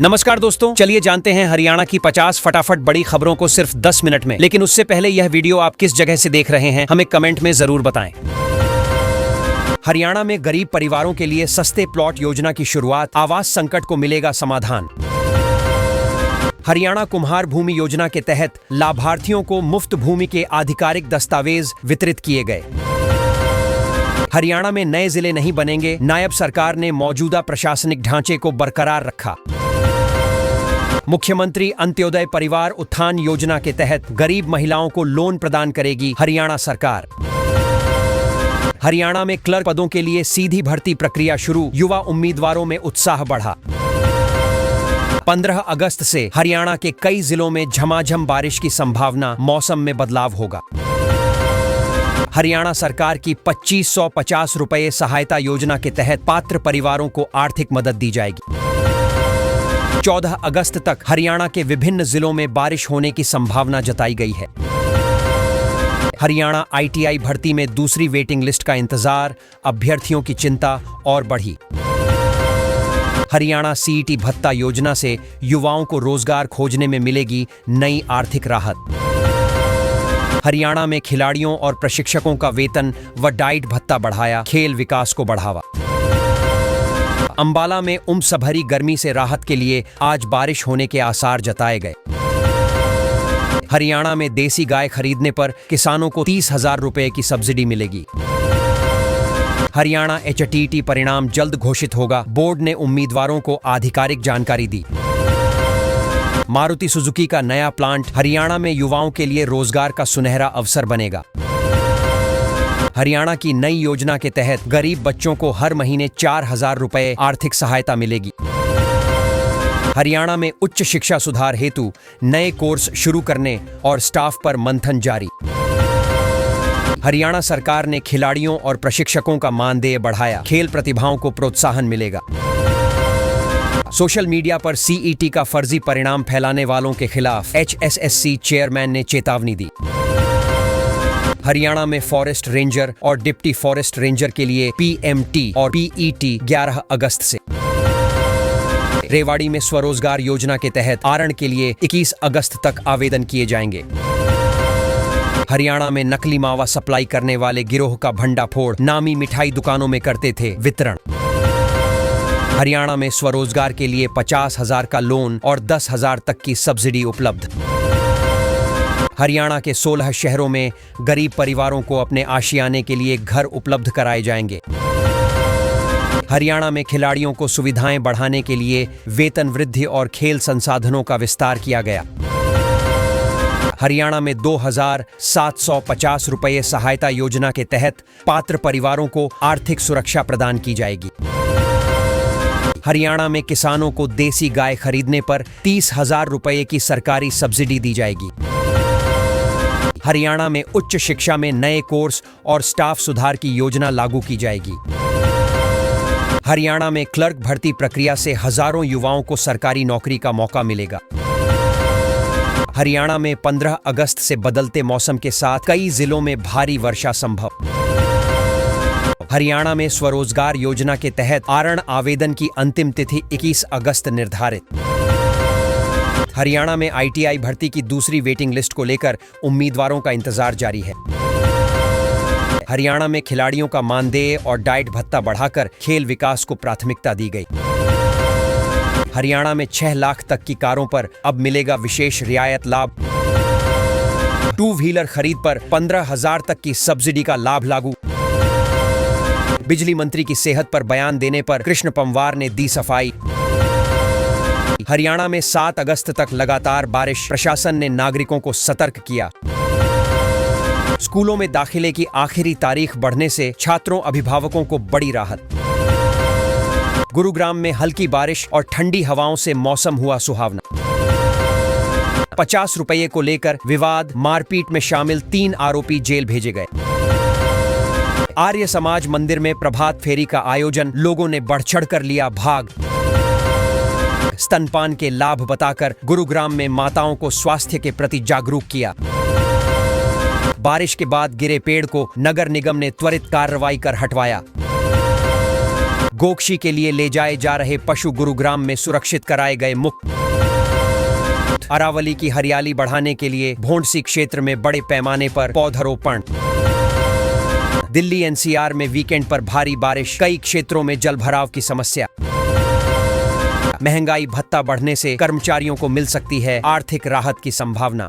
नमस्कार दोस्तों, चलिए जानते हैं हरियाणा की 50 फटाफट बड़ी खबरों को सिर्फ 10 मिनट में। लेकिन उससे पहले यह वीडियो आप किस जगह से देख रहे हैं हमें कमेंट में जरूर बताएं। हरियाणा में गरीब परिवारों के लिए सस्ते प्लॉट योजना की शुरुआत, आवास संकट को मिलेगा समाधान। हरियाणा कुम्हार भूमि योजना के तहत लाभार्थियों को मुफ्त भूमि के आधिकारिक दस्तावेज वितरित किए गए। हरियाणा में नए जिले नहीं बनेंगे, नायब सरकार ने मौजूदा प्रशासनिक ढांचे को बरकरार रखा। मुख्यमंत्री अंत्योदय परिवार उत्थान योजना के तहत गरीब महिलाओं को लोन प्रदान करेगी हरियाणा सरकार। हरियाणा में क्लर्क पदों के लिए सीधी भर्ती प्रक्रिया शुरू, युवा उम्मीदवारों में उत्साह बढ़ा। 15 अगस्त से हरियाणा के कई जिलों में झमाझम बारिश की संभावना, मौसम में बदलाव होगा। हरियाणा सरकार की 2550 रुपये सहायता योजना के तहत पात्र परिवारों को आर्थिक मदद दी जाएगी। 14 अगस्त तक हरियाणा के विभिन्न जिलों में बारिश होने की संभावना जताई गई है। हरियाणा ITI भर्ती में दूसरी वेटिंग लिस्ट का इंतजार, अभ्यर्थियों की चिंता और बढ़ी। हरियाणा CET भत्ता योजना से युवाओं को रोजगार खोजने में मिलेगी नई आर्थिक राहत। हरियाणा में खिलाड़ियों और प्रशिक्षकों का वेतन व डाइट भत्ता बढ़ाया, खेल विकास को बढ़ावा। अंबाला में उमस भरी गर्मी से राहत के लिए आज बारिश होने के आसार जताए गए। हरियाणा में देसी गाय खरीदने पर किसानों को 30,000 रुपए की सब्सिडी मिलेगी। हरियाणा HTT परिणाम जल्द घोषित होगा, बोर्ड ने उम्मीदवारों को आधिकारिक जानकारी दी। मारुति सुजुकी का नया प्लांट हरियाणा में युवाओं के लिए रोजगार का सुनहरा अवसर बनेगा। हरियाणा की नई योजना के तहत गरीब बच्चों को हर महीने 4,000 रुपए आर्थिक सहायता मिलेगी। हरियाणा में उच्च शिक्षा सुधार हेतु नए कोर्स शुरू करने और स्टाफ पर मंथन जारी। हरियाणा सरकार ने खिलाड़ियों और प्रशिक्षकों का मानदेय बढ़ाया, खेल प्रतिभाओं को प्रोत्साहन मिलेगा। सोशल मीडिया पर CET का फर्जी परिणाम फैलाने वालों के खिलाफ HSSC चेयरमैन ने चेतावनी दी। हरियाणा में फॉरेस्ट रेंजर और डिप्टी फॉरेस्ट रेंजर के लिए PMT और PET 11 अगस्त से। रेवाड़ी में स्वरोजगार योजना के तहत आरण के लिए 21 अगस्त तक आवेदन किए जाएंगे। हरियाणा में नकली मावा सप्लाई करने वाले गिरोह का भंडाफोड़, नामी मिठाई दुकानों में करते थे वितरण। हरियाणा में स्वरोजगार के लिए 50,000 का लोन और 10,000 तक की सब्सिडी उपलब्ध। हरियाणा के 16 शहरों में गरीब परिवारों को अपने आशियाने के लिए घर उपलब्ध कराए जाएंगे। हरियाणा में खिलाड़ियों को सुविधाएं बढ़ाने के लिए वेतन वृद्धि और खेल संसाधनों का विस्तार किया गया। हरियाणा में 2,750 रुपये सहायता योजना के तहत पात्र परिवारों को आर्थिक सुरक्षा प्रदान की जाएगी। हरियाणा में किसानों को देसी गाय खरीदने पर 30,000 रुपये की सरकारी सब्सिडी दी जाएगी। हरियाणा में उच्च शिक्षा में नए कोर्स और स्टाफ सुधार की योजना लागू की जाएगी। हरियाणा में क्लर्क भर्ती प्रक्रिया से हजारों युवाओं को सरकारी नौकरी का मौका मिलेगा। हरियाणा में 15 अगस्त से बदलते मौसम के साथ कई जिलों में भारी वर्षा संभव। हरियाणा में स्वरोजगार योजना के तहत आरण आवेदन की अंतिम तिथि 21 अगस्त निर्धारित। हरियाणा में ITI भर्ती की दूसरी वेटिंग लिस्ट को लेकर उम्मीदवारों का इंतजार जारी है। हरियाणा में खिलाड़ियों का मानदेय और डाइट भत्ता बढ़ाकर खेल विकास को प्राथमिकता दी गई। हरियाणा में 6 लाख तक की कारों पर अब मिलेगा विशेष रियायत लाभ। 2 व्हीलर खरीद पर 15,000 तक की सब्सिडी का लाभ लागू। बिजली मंत्री की सेहत पर बयान देने पर कृष्ण पंवार ने दी सफाई। हरियाणा में 7 अगस्त तक लगातार बारिश, प्रशासन ने नागरिकों को सतर्क किया। स्कूलों में दाखिले की आखिरी तारीख बढ़ने से छात्रों अभिभावकों को बड़ी राहत। गुरुग्राम में हल्की बारिश और ठंडी हवाओं से मौसम हुआ सुहावना। 50 रुपये को लेकर विवाद, मारपीट में शामिल 3 आरोपी जेल भेजे गए। आर्य समाज मंदिर में प्रभात फेरी का आयोजन, लोगों ने बढ़ चढ़ कर लिया भाग। स्तनपान के लाभ बताकर गुरुग्राम में माताओं को स्वास्थ्य के प्रति जागरूक किया। बारिश के बाद गिरे पेड़ को नगर निगम ने त्वरित कार्रवाई कर हटवाया। गोकशी के लिए ले जाए जा रहे पशु गुरुग्राम में सुरक्षित कराए गए मुक्त। अरावली की हरियाली बढ़ाने के लिए भोंडसी क्षेत्र में बड़े पैमाने पर पौधारोपण। दिल्ली एनसीआर में वीकेंड पर भारी बारिश, कई क्षेत्रों में जलभराव की समस्या। महंगाई भत्ता बढ़ने से कर्मचारियों को मिल सकती है आर्थिक राहत की संभावना।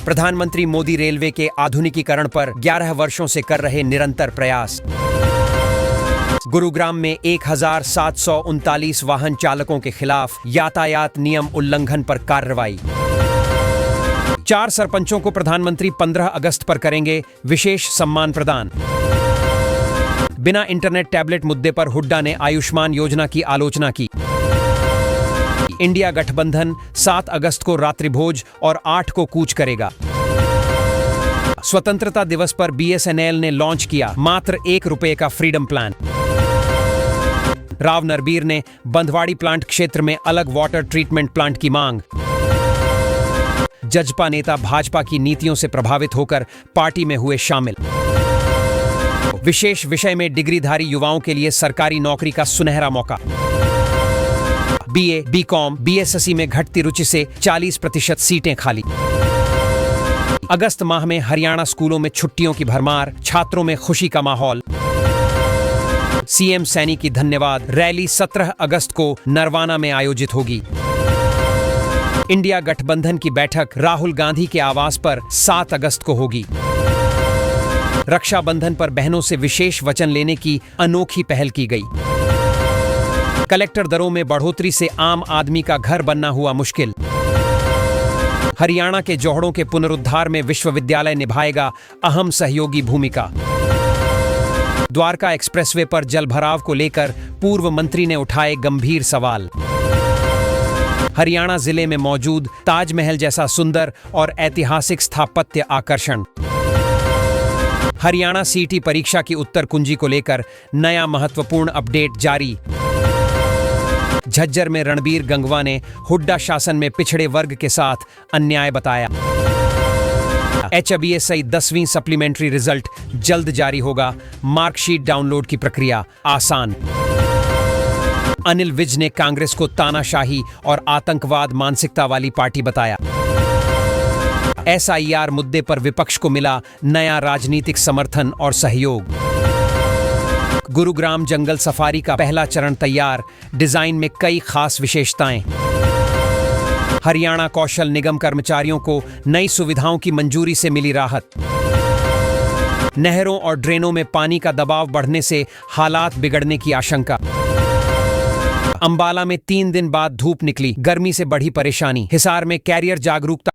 प्रधानमंत्री मोदी रेलवे के आधुनिकीकरण पर 11 वर्षों से कर रहे निरंतर प्रयास। गुरुग्राम में 1739 वाहन चालकों के खिलाफ यातायात नियम उल्लंघन पर कार्रवाई। 4 सरपंचों को प्रधानमंत्री 15 अगस्त पर करेंगे विशेष सम्मान प्रदान। बिना इंटरनेट टैबलेट मुद्दे पर हुड्डा ने आयुष्मान योजना की आलोचना की। इंडिया गठबंधन 7 अगस्त को रात्रिभोज और 8 को कूच करेगा। स्वतंत्रता दिवस पर बीएसएनएल ने लॉन्च किया मात्र ₹1 का फ्रीडम प्लान। राव नरबीर ने बंधवाड़ी प्लांट क्षेत्र में अलग वाटर ट्रीटमेंट प्लांट की मांग। जजपा नेता भाजपा की नीतियों से प्रभावित होकर पार्टी में हुए शामिल। विशेष विषय में डिग्रीधारी युवाओं के लिए सरकारी नौकरी का सुनहरा मौका। बीए, बीकॉम, बीएसएससी में घटती रुचि से 40% सीटें खाली। अगस्त माह में हरियाणा स्कूलों में छुट्टियों की भरमार, छात्रों में खुशी का माहौल। सीएम सैनी की धन्यवाद रैली 17 अगस्त को नरवाना में आयोजित होगी। इंडिया गठबंधन की बैठक राहुल गांधी के आवास पर 7 अगस्त को होगी। रक्षाबंधन पर बहनों से विशेष वचन लेने की अनोखी पहल की गई। कलेक्टर दरों में बढ़ोतरी से आम आदमी का घर बनना हुआ मुश्किल। हरियाणा के जोहड़ों के पुनरुद्धार में विश्वविद्यालय निभाएगा अहम सहयोगी भूमिका। द्वारका एक्सप्रेसवे पर जलभराव को लेकर पूर्व मंत्री ने उठाए गंभीर सवाल। हरियाणा जिले में मौजूद ताजमहल जैसा सुंदर और ऐतिहासिक स्थापत्य आकर्षण। हरियाणा सीटी परीक्षा की उत्तर कुंजी को लेकर नया महत्वपूर्ण अपडेट जारी। झज्जर में रणबीर गंगवा ने हुड्डा शासन में पिछड़े वर्ग के साथ अन्याय बताया। HBSI 10वीं सप्लीमेंट्री रिजल्ट जल्द जारी होगा, मार्कशीट डाउनलोड की प्रक्रिया आसान। अनिल विज ने कांग्रेस को तानाशाही और आतंकवाद मानसिकता वाली पार्टी बताया। SIR मुद्दे पर विपक्ष को मिला नया राजनीतिक समर्थन और सहयोग। गुरुग्राम जंगल सफारी का पहला चरण तैयार, डिजाइन में कई खास विशेषताएं। हरियाणा कौशल निगम कर्मचारियों को नई सुविधाओं की मंजूरी से मिली राहत। नहरों और ड्रेनों में पानी का दबाव बढ़ने से हालात बिगड़ने की आशंका। अंबाला में 3 दिन बाद धूप निकली, गर्मी से बढ़ी परेशानी। हिसार में कैरियर जागरूकता